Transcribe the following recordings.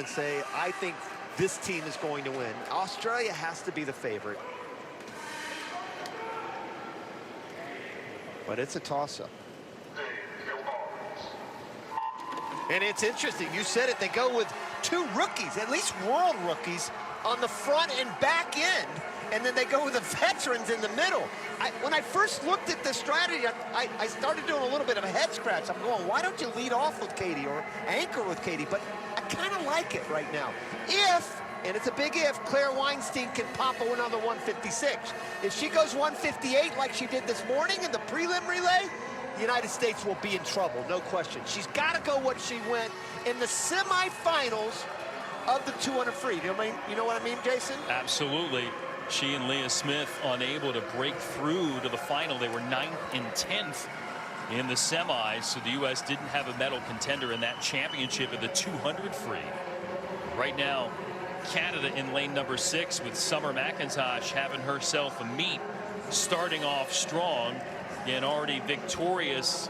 and say, I think this team is going to win. Australia has to be the favorite. But it's a toss-up. And it's interesting, you said it, they go with two rookies, at least world rookies, on the front and back end, and then they go with the veterans in the middle. When I first looked at this strategy, I started doing a little bit of a head scratch. I'm going, why don't you lead off with Katie or anchor with Katie? But I kind of like it right now. If, and it's a big if, Claire Weinstein can pop another 156. If she goes 158 like she did this morning in the prelim relay, the United States will be in trouble, no question. She's got to go what she went in the semifinals of the 200 free. You know what I mean, Jason? Absolutely. She and Leah Smith unable to break through to the final. They were 9th and 10th in the semis, so the U.S. didn't have a medal contender in that championship of the 200 free. Right now, Canada in lane number 6 with Summer McIntosh having herself a meet, starting off strong and already victorious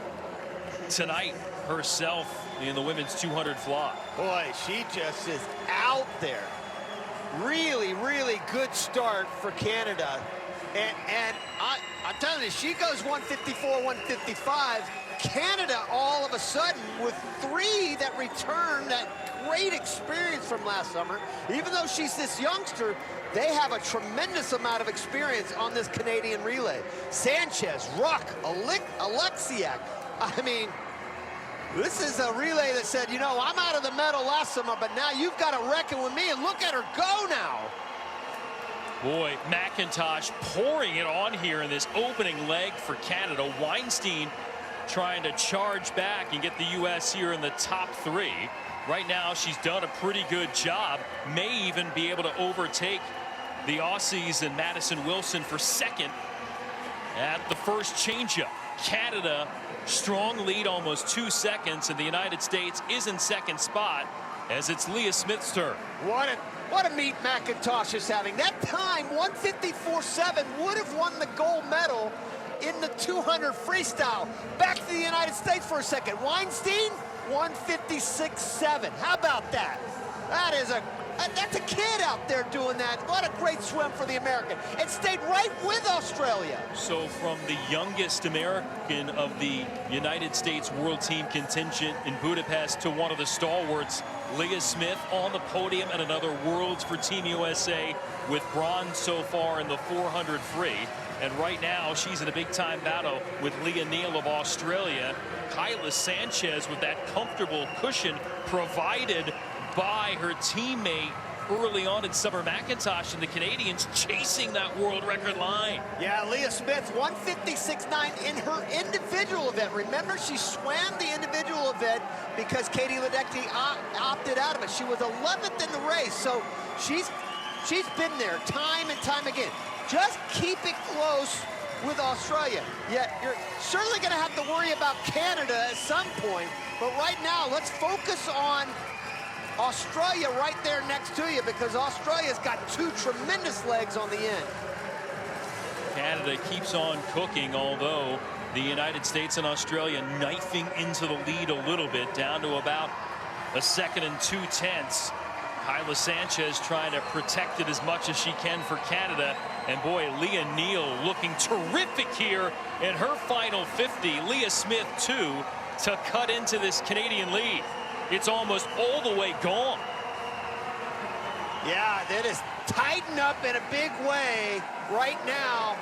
tonight herself in the women's 200 fly. Boy, she just is out there. Really, really good start for Canada. And I'm telling you, she goes 154, 155. Canada all of a sudden with 3 that return that great experience from last summer. Even though she's this youngster, they have a tremendous amount of experience on this Canadian relay. Sanchez, Ruck, Alexiak. I mean, this is a relay that said, you know, I'm out of the medal last summer, but now you've got to reckon with me, and look at her go now. Boy, McIntosh pouring it on here in this opening leg for Canada. Weinstein trying to charge back and get the U.S. here in the top 3. Right now, she's done a pretty good job. May even be able to overtake the Aussies and Madison Wilson for second at the first changeup. Canada, strong lead, almost 2 seconds, and the United States is in second spot as it's Leah Smith's turn. What a meet McIntosh is having. That time, 154.7, would have won the gold medal in the 200 freestyle. Back to the United States for a second. Weinstein, 156.7. How about that? That's a kid out there doing that. What a great swim for the American. It stayed right with Australia. So from the youngest American of the United States World Team contingent in Budapest to one of the stalwarts, Leah Smith on the podium at another Worlds for Team USA with bronze so far in the 400 free. And right now, she's in a big-time battle with Leah Neal of Australia. Kyla Sanchez with that comfortable cushion provided by her teammate early on in Summer McIntosh, and the Canadians chasing that world record line. Yeah, Leah Smith, 156.9 in her individual event. Remember, she swam the individual event because Katie Ledecky opted out of it. She was 11th in the race, so she's been there time and time again. Just keep it close with Australia. Yeah, you're certainly going to have to worry about Canada at some point, but right now, let's focus on Australia right there next to you, because Australia's got 2 tremendous legs on the end. Canada keeps on cooking, although the United States and Australia knifing into the lead a little bit, down to about 1 second and 2/10. Kyla Sanchez trying to protect it as much as she can for Canada. And boy, Leah Neal looking terrific here in her final 50. Leah Smith, too, to cut into this Canadian lead. It's almost all the way gone. Yeah, that is tightened up in a big way right now.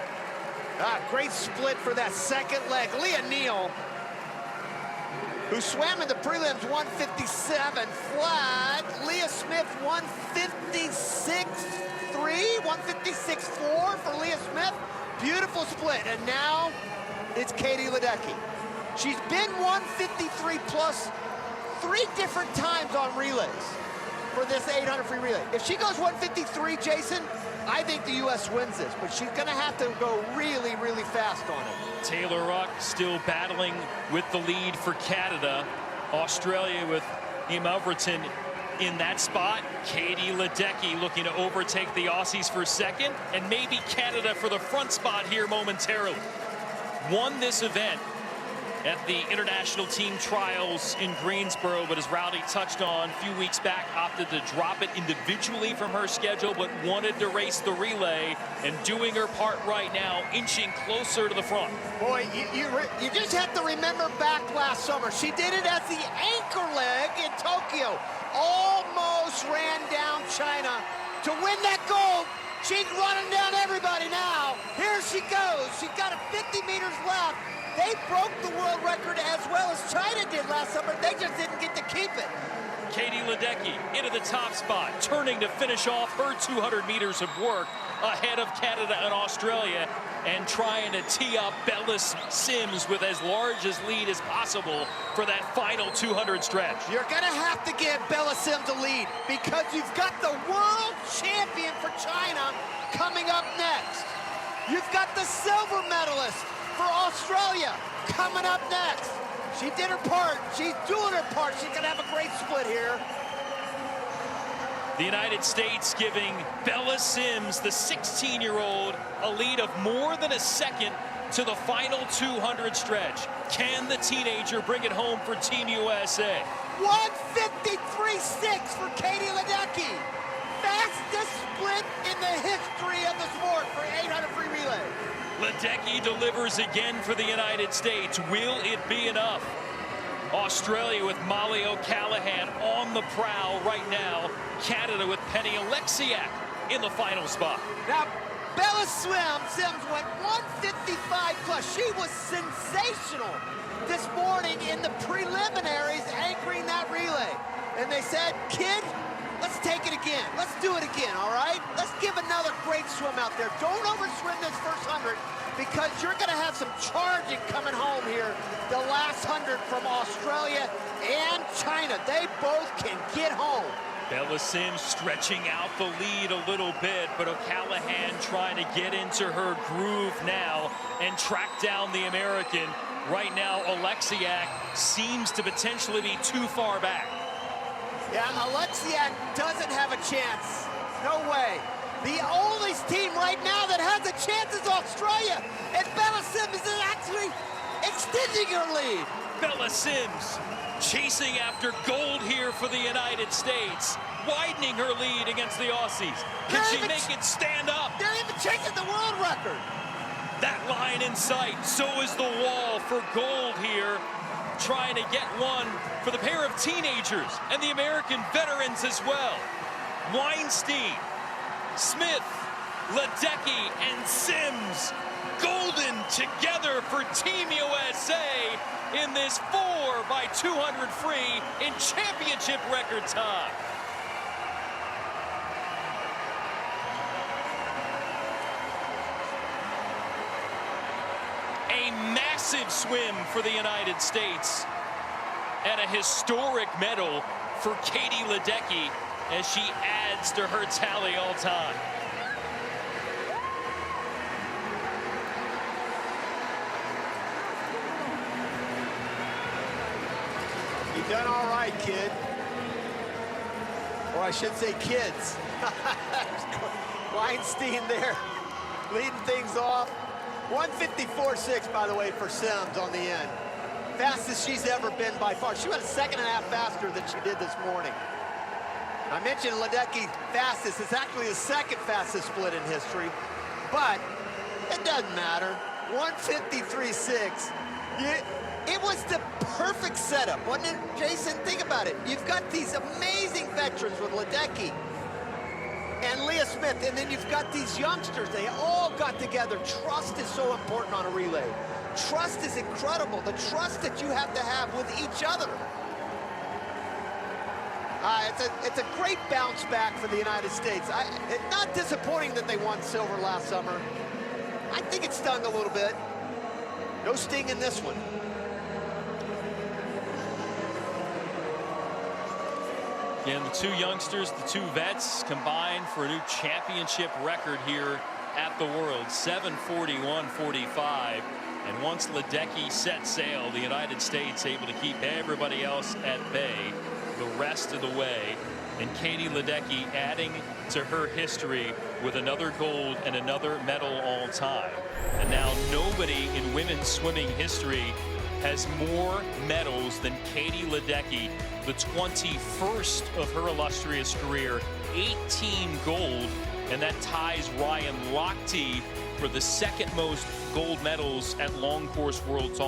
Great split for that second leg. Leah Neal, who swam in the prelims 157 flat. Leah Smith 156.3, 156.4 for Leah Smith. Beautiful split. And now it's Katie Ledecky. She's been 153 plus 3 different times on relays for this 800 free relay. If she goes 153, Jason, I think the U.S. wins this, but she's going to have to go really, really fast on it. Taylor Ruck still battling with the lead for Canada. Australia with Emma Overton in that spot. Katie Ledecky looking to overtake the Aussies for second, and maybe Canada for the front spot here momentarily. Won this event at the international team trials in Greensboro, but as Rowdy touched on a few weeks back, opted to drop it individually from her schedule, but wanted to race the relay and doing her part right now, inching closer to the front. Boy, you just have to remember back last summer. She did it as the anchor leg in Tokyo. Almost ran down China to win that gold. She's running down everybody now. Here she goes. She's got 50 meters left. They broke the world record as well as China did last summer. They just didn't get to keep it. Katie Ledecky into the top spot, turning to finish off her 200 meters of work ahead of Canada and Australia, and trying to tee up Bella Sims with as large a lead as possible for that final 200 stretch. You're going to have to give Bella Sims a lead because you've got the world champion for China coming up next. You've got the silver medalist for Australia coming up next. She did her part. She's doing her part. She's going to have a great split here. The United States giving Bella Sims, the 16-year-old, a lead of more than a second to the final 200 stretch. Can the teenager bring it home for Team USA? 1:53.6 for Katie Ledecky. Fastest split in the history of the sport for 800 free relay. Ledecky delivers again for the United States. Will it be enough? Australia with Molly O'Callaghan on the prowl right now. Canada with Penny Oleksiak in the final spot. Now, Bella Sims went 1:55 plus. She was sensational this morning in the preliminaries anchoring that relay. And they said, kid, let's take it again. Let's do it again, all right? Let's give another great swim out there. Don't overswim this first 100 because you're going to have some charging coming home here. The last 100 from Australia and China. They both can get home. Bella Sims stretching out the lead a little bit, but O'Callaghan trying to get into her groove now and track down the American. Right now, Oleksiak seems to potentially be too far back. Yeah, Oleksiak doesn't have a chance. No way. The only team right now that has a chance is Australia, and Bella Sims is actually extending her lead. Bella Sims chasing after gold here for the United States, widening her lead against the Aussies. Can she make it stand up? They're even chasing the world record. That line in sight, so is the wall for gold here. Trying to get one for the pair of teenagers and the American veterans as well. Weinstein, Smith, Ledecky, and Sims golden together for Team USA in this 4x200 free in championship record time. A massive swim for the United States and a historic medal for Katie Ledecky as she adds to her tally all time. You've done all right, kid. Or I should say kids. Weinstein there, leading things off. 1:54.6, by the way, for Sims on the end. Fastest she's ever been by far. She went a second and a half faster than she did this morning. I mentioned Ledecky fastest. It's actually the second fastest split in history, but it doesn't matter. 1:53.6. It was the perfect setup, wasn't it, Jason? Think about it. You've got these amazing veterans with Ledecky and Leah Smith, and then you've got these youngsters. They all got together. Trust is so important on a relay. Trust is incredible. The trust that you have to have with each other. It's a great bounce back for the United States. It's not disappointing that they won silver last summer. I think it stung a little bit. No sting in this one. Again, the two youngsters, the two vets combined for a new championship record here at the World, 7:41.45. And once Ledecky set sail, the United States able to keep everybody else at bay the rest of the way. And Katie Ledecky adding to her history with another gold and another medal all time. And now nobody in women's swimming history has more medals than Katie Ledecky, the 21st of her illustrious career, 18 gold, and that ties Ryan Lochte for the second most gold medals at Long Course Worlds.